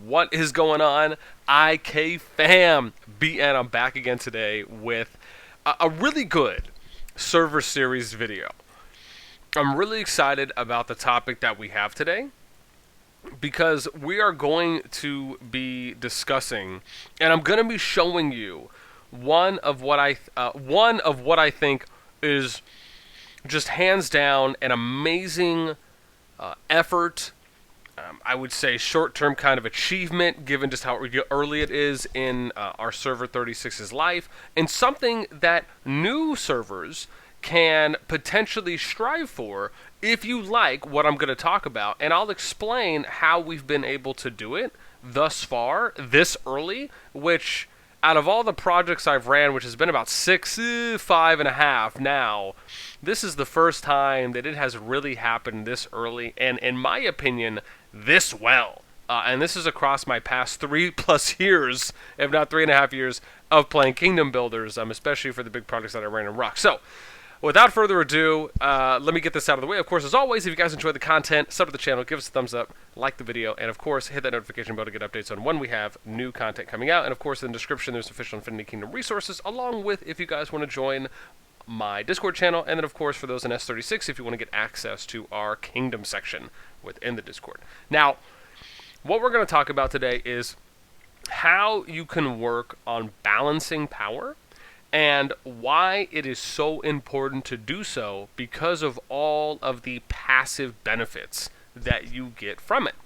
What is going on, IK fam? BN, I'm back again today with a really good server series video. I'm really excited about the topic that we have today because we are going to be discussing, and I'm going to be showing you one of what I think is just hands down an amazing effort. I would say short-term kind of achievement, given just how early it is in our server 36's life, and something that new servers can potentially strive for if you like what I'm going to talk about. And I'll explain how we've been able to do it thus far, this early, which out of all the projects I've ran, which has been about 5.5 now, this is the first time that it has really happened this early, and in my opinion, this well. And this is across my past 3+ years, if not 3.5 years, of playing Kingdom Builders, especially for the big projects that I ran in Rock. So, without further ado, let me get this out of the way. Of course, as always, if you guys enjoy the content, sub to the channel, give us a thumbs up, like the video, and of course, hit that notification bell to get updates on when we have new content coming out. And of course, in the description, there's official Infinity Kingdom resources, along with if you guys want to join my Discord channel, and then of course, for those in S36, if you want to get access to our Kingdom section within the Discord. Now, what we're going to talk about today is how you can work on balancing power and why it is so important to do so because of all of the passive benefits that you get from it.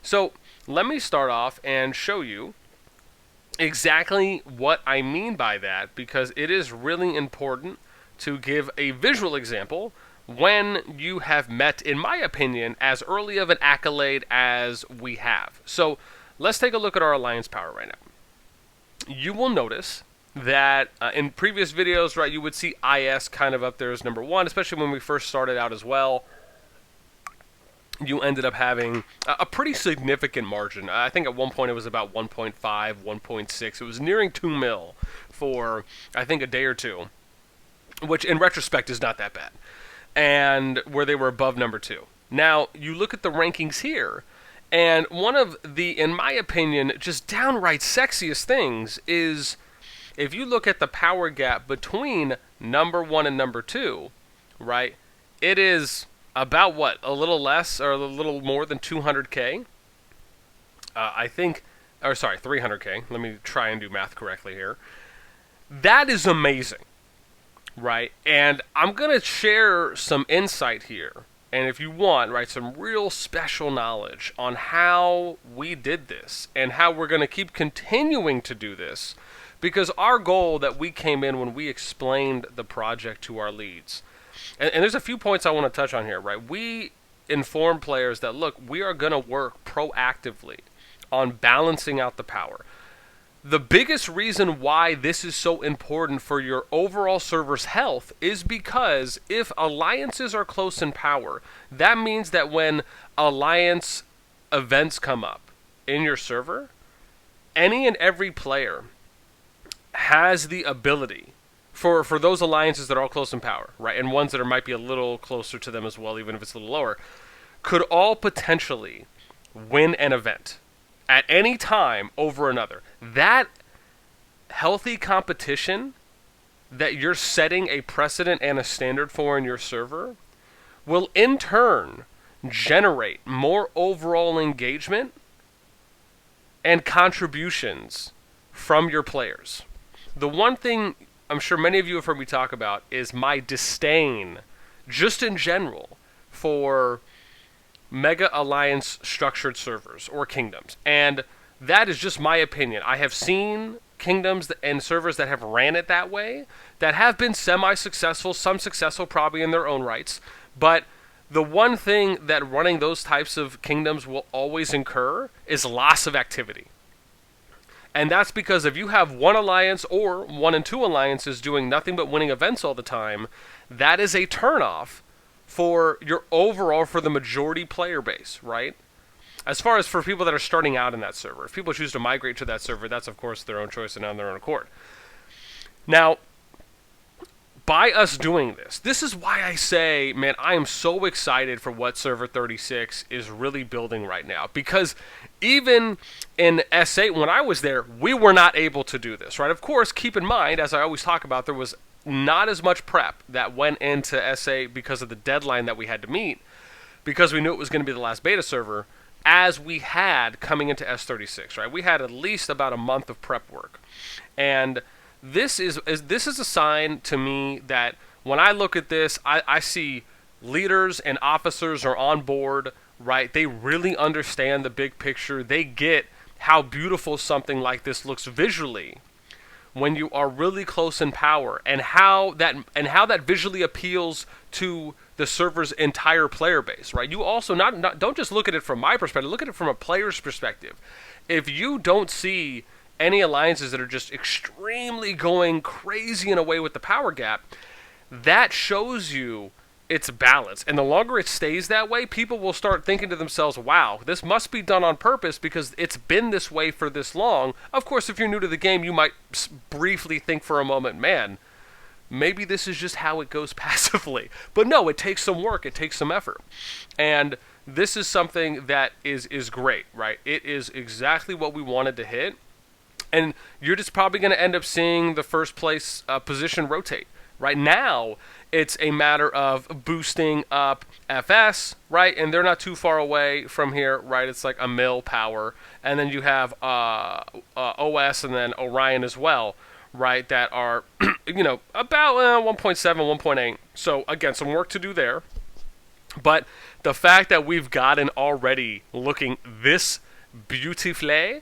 So let me start off and show you exactly what I mean by that, because it is really important to give a visual example when you have met, in my opinion, as early of an accolade as we have. So let's take a look at our alliance power right now. You will notice that in previous videos, right, you would see IS kind of up there as number one, especially when we first started out as well. You ended up having a pretty significant margin. I think at one point it was about 1.5, 1.6. It was nearing 2 mil for, I think, a day or two, which in retrospect is not that bad, and where they were above number 2. Now, you look at the rankings here, and one of the, in my opinion, just downright sexiest things is if you look at the power gap between number 1 and number 2, right, it is about what, a little less or a little more than 200k? I think, or sorry, 300k. Let me try and do math correctly here. That is amazing, right? And I'm going to share some insight here. And if you want, right, some real special knowledge on how we did this and how we're going to keep continuing to do this, because our goal that we came in when we explained the project to our leads, and there's a few points I want to touch on here, right? We inform players that, look, we are going to work proactively on balancing out the power. The biggest reason why this is so important for your overall server's health is because if alliances are close in power, that means that when alliance events come up in your server, any and every player has the ability for those alliances that are all close in power, right, and ones that might be a little closer to them as well, even if it's a little lower, could all potentially win an event at any time over another. That healthy competition that you're setting a precedent and a standard for in your server will in turn generate more overall engagement and contributions from your players. The one thing I'm sure many of you have heard me talk about is my disdain, just in general, for Mega Alliance structured servers or kingdoms. And that is just my opinion. I have seen kingdoms and servers that have ran it that way, that have been semi-successful, some successful probably in their own rights. But the one thing that running those types of kingdoms will always incur is loss of activity. And that's because if you have one alliance or 1 and 2 alliances doing nothing but winning events all the time, that is a turnoff for your overall, for the majority player base, right? As far as for people that are starting out in that server. If people choose to migrate to that server, that's of course their own choice and on their own accord. Now, by us doing this is why I say, man, I am so excited for what Server 36 is really building right now. Because even in S8, when I was there, we were not able to do this, right? Of course, keep in mind, as I always talk about, there was not as much prep that went into S8 because of the deadline that we had to meet, because we knew it was going to be the last beta server, as we had coming into S36, right? We had at least about a month of prep work. And this is a sign to me that when I look at this, I see leaders and officers are on board, right? They really understand the big picture. They get how beautiful something like this looks visually when you are really close in power, and how that visually appeals to the server's entire player base, right? You also don't just look at it from my perspective, look at it from a player's perspective. If you don't see any alliances that are just extremely going crazy in a way with the power gap, that shows you its balance. And the longer it stays that way, people will start thinking to themselves, wow, this must be done on purpose because it's been this way for this long. Of course, if you're new to the game, you might briefly think for a moment, man, maybe this is just how it goes passively. But no, it takes some work, it takes some effort. And this is something that is great, right? It is exactly what we wanted to hit. And you're just probably going to end up seeing the first place position rotate. Right now, it's a matter of boosting up FS, right? And they're not too far away from here, right? It's like a mil power. And then you have OS and then Orion as well, right? That are, about 1.7, 1.8. So, again, some work to do there. But the fact that we've gotten already looking this beautifully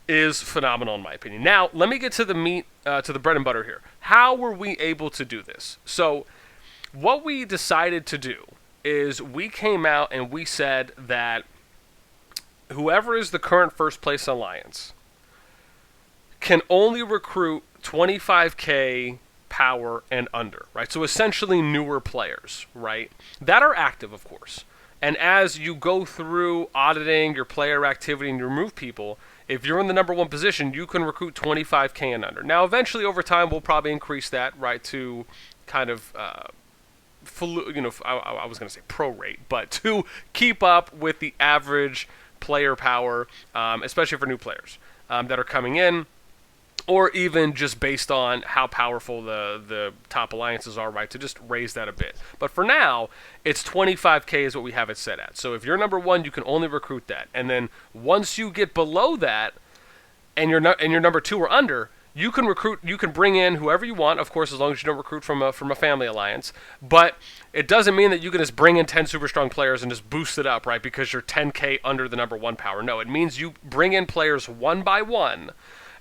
is phenomenal in my opinion. Now, let me get to the meat, to the bread and butter here. How were we able to do this? So, what we decided to do is we came out and we said that whoever is the current first place alliance can only recruit 25k power and under, right? So essentially newer players, right? That are active, of course. And as you go through auditing your player activity and you remove people, if you're in the number one position, you can recruit 25k and under. Now, eventually, over time, we'll probably increase that, right, to kind of, I was going to say prorate, but to keep up with the average player power, especially for new players that are coming in, or even just based on how powerful the top alliances are, right, to just raise that a bit. But for now, it's 25k is what we have it set at. So if you're number one, you can only recruit that. And then once you get below that, and you're number two or under, you can bring in whoever you want, of course, as long as you don't recruit from a family alliance. But it doesn't mean that you can just bring in 10 super strong players and just boost it up, right, because you're 10k under the number one power. No, it means you bring in players one by one.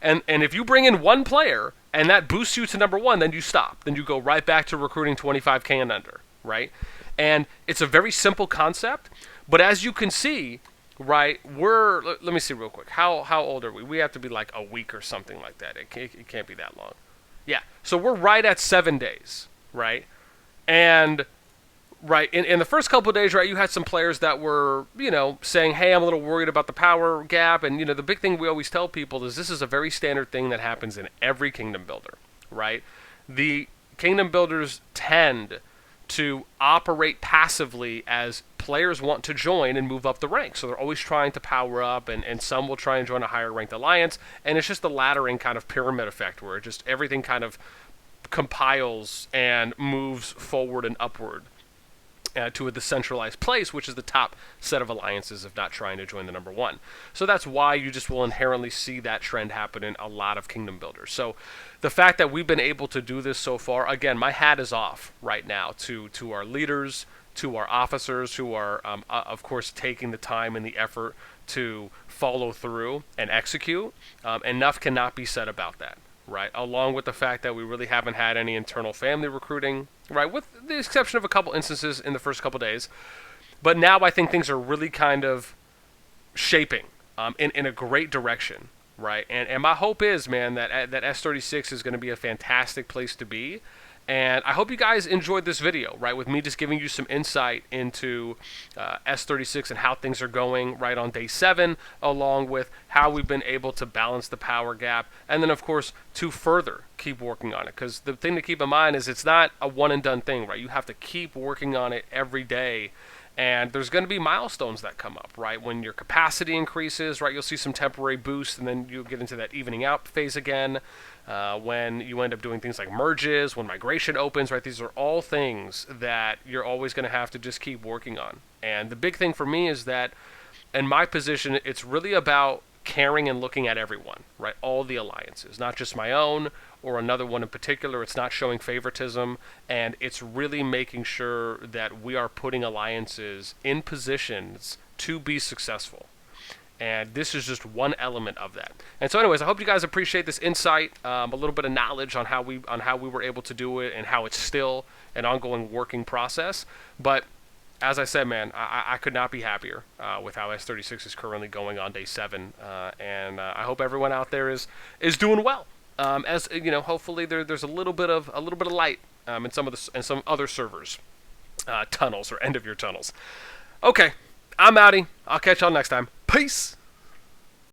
And if you bring in one player and that boosts you to number one, then you stop. Then you go right back to recruiting 25k and under, right? And it's a very simple concept, but as you can see, right, let me see real quick. How old are we? We have to be like a week or something like that. It can't be that long. Yeah, so we're right at 7 days, right? And right, in the first couple of days, right, you had some players that were, saying, hey, I'm a little worried about the power gap. And, the big thing we always tell people is this is a very standard thing that happens in every kingdom builder, right? The kingdom builders tend to operate passively as players want to join and move up the ranks. So they're always trying to power up, and some will try and join a higher ranked alliance. And it's just the laddering kind of pyramid effect where just everything kind of compiles and moves forward and upward. To a decentralized place, which is the top set of alliances of not trying to join the number one. So that's why you just will inherently see that trend happen in a lot of kingdom builders. So the fact that we've been able to do this so far, again, my hat is off right now to our leaders, to our officers who are, of course, taking the time and the effort to follow through and execute. Enough cannot be said about that. Right, along with the fact that we really haven't had any internal family recruiting, right, with the exception of a couple instances in the first couple days. But now I think things are really kind of shaping in a great direction, right? And my hope is, man, that S36 is going to be a fantastic place to be. And I hope you guys enjoyed this video, right, with me just giving you some insight into S36 and how things are going right on day 7, along with how we've been able to balance the power gap, and then, of course, to further keep working on it. Because the thing to keep in mind is it's not a one-and-done thing, right? You have to keep working on it every day. And there's going to be milestones that come up, right? When your capacity increases, right, you'll see some temporary boosts, and then you'll get into that evening out phase again. When you end up doing things like merges, when migration opens, right? These are all things that you're always going to have to just keep working on. And the big thing for me is that in my position, it's really about caring and looking at everyone, right? All the alliances, not just my own or another one in particular. It's not showing favoritism, and it's really making sure that we are putting alliances in positions to be successful. And this is just one element of that. And so, anyways, I hope you guys appreciate this insight, a little bit of knowledge on how we were able to do it, and how it's still an ongoing working process. But as I said, man, I could not be happier with how S36 is currently going on day 7, and I hope everyone out there is doing well. As you know, hopefully there's a little bit of light in some other servers, tunnels or end of your tunnels. Okay, I'm outie. I'll catch y'all next time. Peace.